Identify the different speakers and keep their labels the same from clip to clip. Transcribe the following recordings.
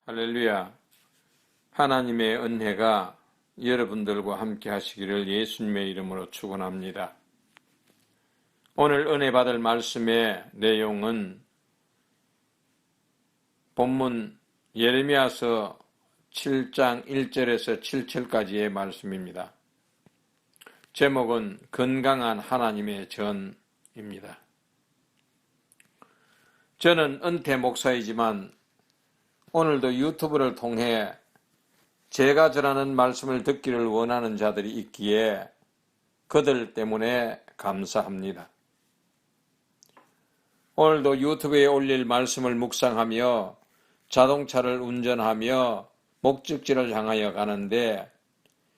Speaker 1: 할렐루야. 하나님의 은혜가 여러분들과 함께 하시기를 예수님의 이름으로 축원합니다. 오늘 은혜 받을 말씀의 내용은 본문 예레미야서 7장 1절에서 7절까지의 말씀입니다. 제목은 건강한 하나님의 전입니다. 저는 은퇴 목사이지만 오늘도 유튜브를 통해 제가 전하는 말씀을 듣기를 원하는 자들이 있기에 그들 때문에 감사합니다. 오늘도 유튜브에 올릴 말씀을 묵상하며 자동차를 운전하며 목적지를 향하여 가는데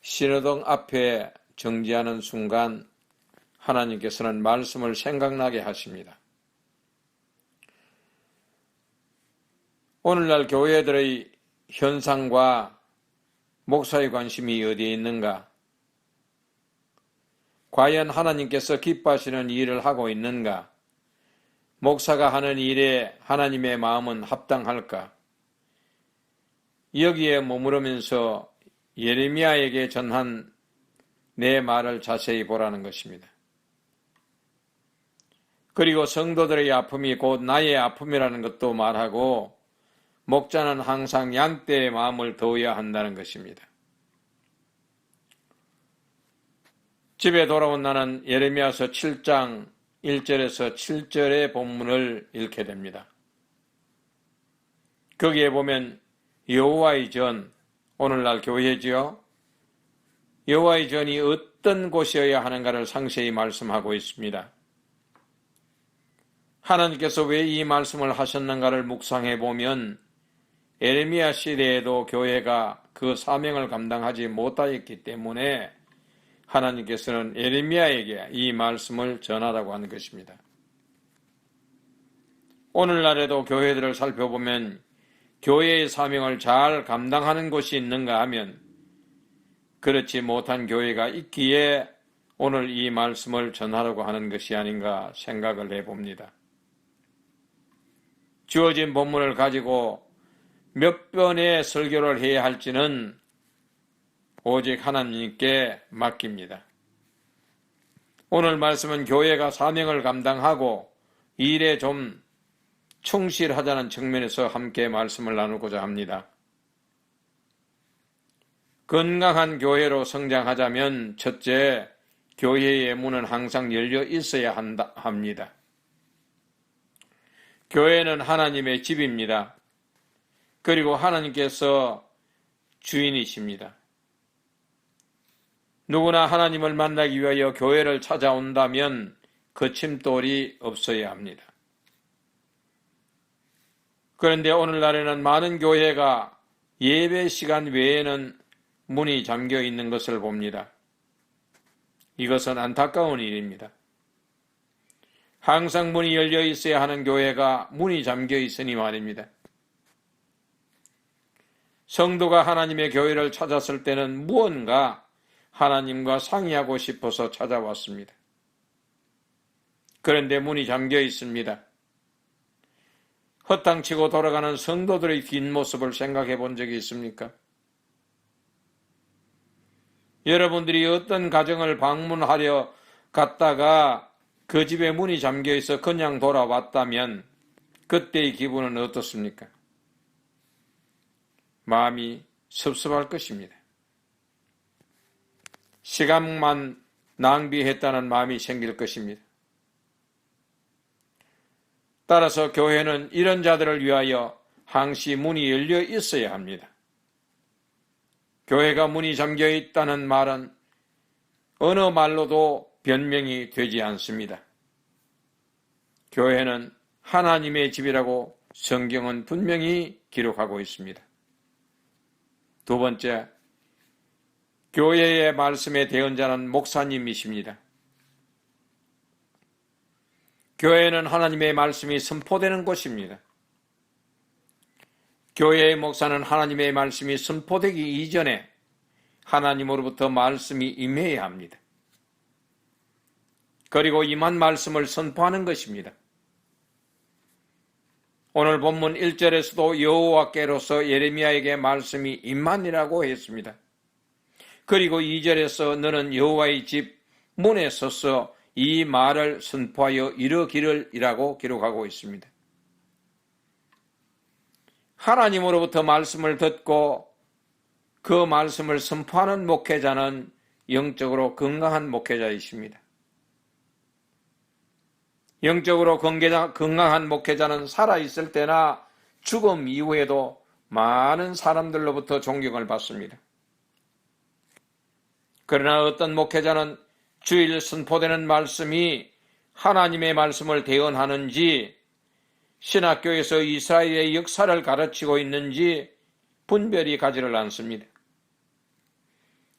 Speaker 1: 신호등 앞에 정지하는 순간 하나님께서는 말씀을 생각나게 하십니다. 오늘날 교회들의 현상과 목사의 관심이 어디에 있는가? 과연 하나님께서 기뻐하시는 일을 하고 있는가? 목사가 하는 일에 하나님의 마음은 합당할까? 여기에 머무르면서 예레미야에게 전한 내 말을 자세히 보라는 것입니다. 그리고 성도들의 아픔이 곧 나의 아픔이라는 것도 말하고 목자는 항상 양떼의 마음을 도와야 한다는 것입니다. 집에 돌아온 나는 예레미야서 7장 1절에서 7절의 본문을 읽게 됩니다. 거기에 보면 여호와의 전, 오늘날 교회지요. 여호와의 전이 어떤 곳이어야 하는가를 상세히 말씀하고 있습니다. 하나님께서 왜 이 말씀을 하셨는가를 묵상해 보면 예레미야 시대에도 교회가 그 사명을 감당하지 못하였기 때문에 하나님께서는 예레미야에게 이 말씀을 전하라고 하는 것입니다. 오늘날에도 교회들을 살펴보면 교회의 사명을 잘 감당하는 곳이 있는가 하면 그렇지 못한 교회가 있기에 오늘 이 말씀을 전하려고 하는 것이 아닌가 생각을 해봅니다. 주어진 본문을 가지고 몇 번의 설교를 해야 할지는 오직 하나님께 맡깁니다. 오늘 말씀은 교회가 사명을 감당하고 일에 좀 충실하자는 측면에서 함께 말씀을 나누고자 합니다. 건강한 교회로 성장하자면 첫째, 교회의 문은 항상 열려 있어야 합니다. 교회는 하나님의 집입니다. 그리고 하나님께서 주인이십니다. 누구나 하나님을 만나기 위하여 교회를 찾아온다면 거침돌이 없어야 합니다. 그런데 오늘날에는 많은 교회가 예배 시간 외에는 문이 잠겨 있는 것을 봅니다. 이것은 안타까운 일입니다. 항상 문이 열려 있어야 하는 교회가 문이 잠겨 있으니 말입니다. 성도가 하나님의 교회를 찾았을 때는 무언가 하나님과 상의하고 싶어서 찾아왔습니다. 그런데 문이 잠겨 있습니다. 허탕치고 돌아가는 성도들의 뒷모습을 생각해 본 적이 있습니까? 여러분들이 어떤 가정을 방문하려 갔다가 그 집에 문이 잠겨 있어 그냥 돌아왔다면 그때의 기분은 어떻습니까? 마음이 섭섭할 것입니다. 시간만 낭비했다는 마음이 생길 것입니다. 따라서 교회는 이런 자들을 위하여 항시 문이 열려 있어야 합니다. 교회가 문이 잠겨 있다는 말은 어느 말로도 변명이 되지 않습니다. 교회는 하나님의 집이라고 성경은 분명히 기록하고 있습니다. 두 번째, 교회의 말씀의 대언자는 목사님이십니다. 교회는 하나님의 말씀이 선포되는 곳입니다. 교회의 목사는 하나님의 말씀이 선포되기 이전에 하나님으로부터 말씀이 임해야 합니다. 그리고 임한 말씀을 선포하는 것입니다. 오늘 본문 1절에서도 여호와께로서 예레미야에게 말씀이 임하니라고 했습니다. 그리고 2절에서 너는 여호와의 집 문에 서서 이 말을 선포하여 이르기를이라고 기록하고 있습니다. 하나님으로부터 말씀을 듣고 그 말씀을 선포하는 목회자는 영적으로 건강한 목회자이십니다. 영적으로 건강한 목회자는 살아있을 때나 죽음 이후에도 많은 사람들로부터 존경을 받습니다. 그러나 어떤 목회자는 주일 선포되는 말씀이 하나님의 말씀을 대언하는지 신학교에서 이스라엘의 역사를 가르치고 있는지 분별이 가지를 않습니다.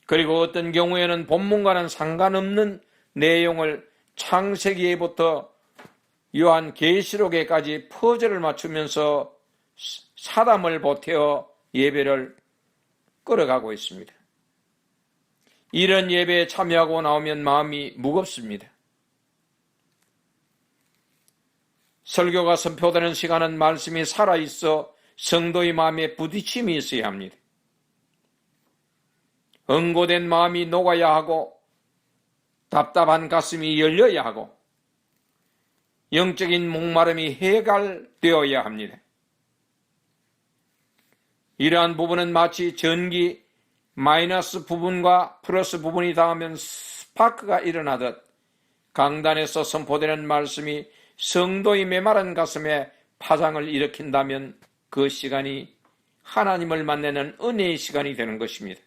Speaker 1: 그리고 어떤 경우에는 본문과는 상관없는 내용을 창세기에부터 요한계시록에까지 퍼즐을 맞추면서 사담을 보태어 예배를 끌어가고 있습니다. 이런 예배에 참여하고 나오면 마음이 무겁습니다. 설교가 선포되는 시간은 말씀이 살아있어 성도의 마음에 부딪힘이 있어야 합니다. 응고된 마음이 녹아야 하고 답답한 가슴이 열려야 하고 영적인 목마름이 해갈되어야 합니다. 이러한 부분은 마치 전기 마이너스 부분과 플러스 부분이 닿으면 스파크가 일어나듯 강단에서 선포되는 말씀이 성도의 메마른 가슴에 파장을 일으킨다면 그 시간이 하나님을 만나는 은혜의 시간이 되는 것입니다.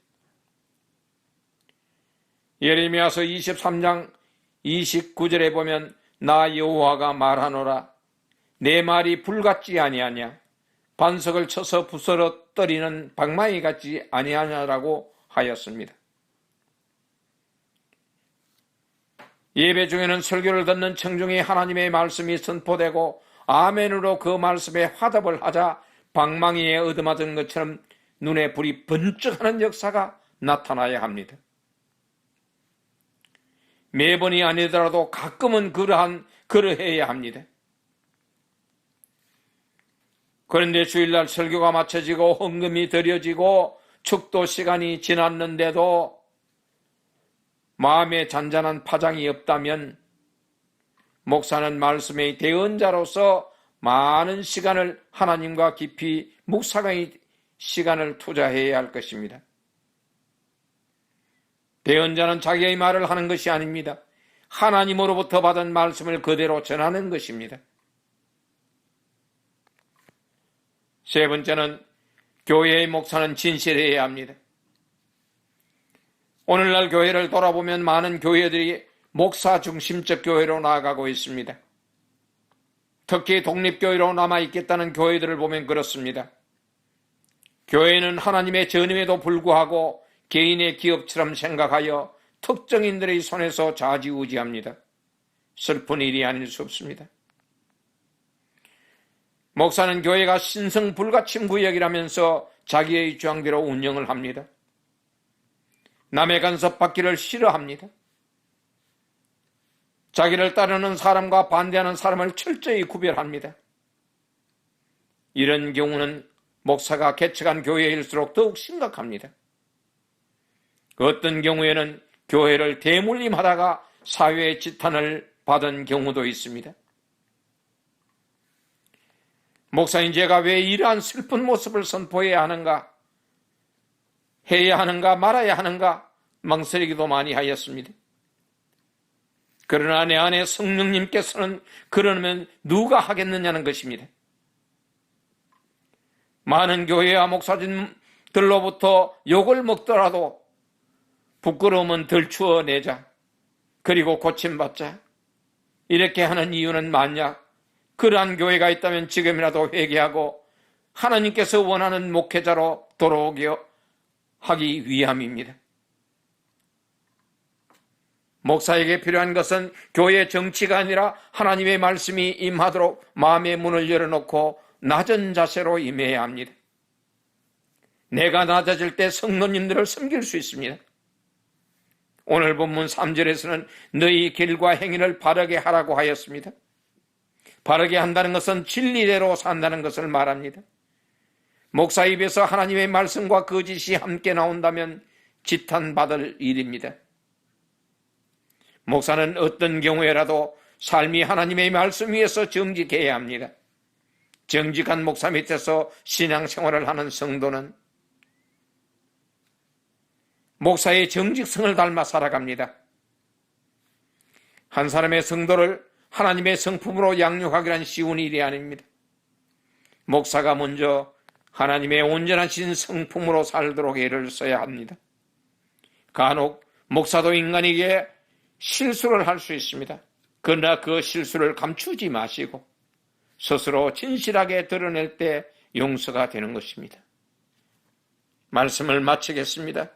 Speaker 1: 예레미야서 23장 29절에 보면 나 여호와가 말하노라 내 말이 불같지 아니하냐 반석을 쳐서 부스러뜨리는 방망이 같지 아니하냐라고 하였습니다. 예배 중에는 설교를 듣는 청중이 하나님의 말씀이 선포되고 아멘으로 그 말씀에 화답을 하자 방망이에 얻어맞은 것처럼 눈에 불이 번쩍하는 역사가 나타나야 합니다. 매번이 아니더라도 가끔은 그러해야 합니다. 그런데 주일날 설교가 마쳐지고 헌금이 드려지고 축도 시간이 지났는데도 마음에 잔잔한 파장이 없다면 목사는 말씀의 대언자로서 많은 시간을 하나님과 깊이 묵상의 시간을 투자해야 할 것입니다. 대언자는 자기의 말을 하는 것이 아닙니다. 하나님으로부터 받은 말씀을 그대로 전하는 것입니다. 세 번째는 교회의 목사는 진실해야 합니다. 오늘날 교회를 돌아보면 많은 교회들이 목사 중심적 교회로 나아가고 있습니다. 특히 독립교회로 남아있겠다는 교회들을 보면 그렇습니다. 교회는 하나님의 전임에도 불구하고 개인의 기업처럼 생각하여 특정인들의 손에서 좌지우지합니다. 슬픈 일이 아닐 수 없습니다. 목사는 교회가 신성불가침 구역이라면서 자기의 주장대로 운영을 합니다. 남의 간섭받기를 싫어합니다. 자기를 따르는 사람과 반대하는 사람을 철저히 구별합니다. 이런 경우는 목사가 개척한 교회일수록 더욱 심각합니다. 어떤 경우에는 교회를 대물림하다가 사회의 지탄을 받은 경우도 있습니다. 목사인 제가 왜 이러한 슬픈 모습을 선포해야 하는가, 해야 하는가 말아야 하는가 망설이기도 많이 하였습니다. 그러나 내 안에 성령님께서는 그러면 누가 하겠느냐는 것입니다. 많은 교회와 목사진들로부터 욕을 먹더라도 부끄러움은 덜 추어내자, 그리고 고침받자. 이렇게 하는 이유는 만약 그러한 교회가 있다면 지금이라도 회개하고 하나님께서 원하는 목회자로 돌아오게 하기 위함입니다. 목사에게 필요한 것은 교회의 정치가 아니라 하나님의 말씀이 임하도록 마음의 문을 열어놓고 낮은 자세로 임해야 합니다. 내가 낮아질 때 성도님들을 섬길 수 있습니다. 오늘 본문 3절에서는 너희 길과 행위를 바르게 하라고 하였습니다. 바르게 한다는 것은 진리대로 산다는 것을 말합니다. 목사 입에서 하나님의 말씀과 거짓이 함께 나온다면 지탄받을 일입니다. 목사는 어떤 경우에라도 삶이 하나님의 말씀 위에서 정직해야 합니다. 정직한 목사 밑에서 신앙생활을 하는 성도는 목사의 정직성을 닮아 살아갑니다. 한 사람의 성도를 하나님의 성품으로 양육하기란 쉬운 일이 아닙니다. 목사가 먼저 하나님의 온전하신 성품으로 살도록 애를 써야 합니다. 간혹 목사도 인간에게 실수를 할 수 있습니다. 그러나 그 실수를 감추지 마시고 스스로 진실하게 드러낼 때 용서가 되는 것입니다. 말씀을 마치겠습니다.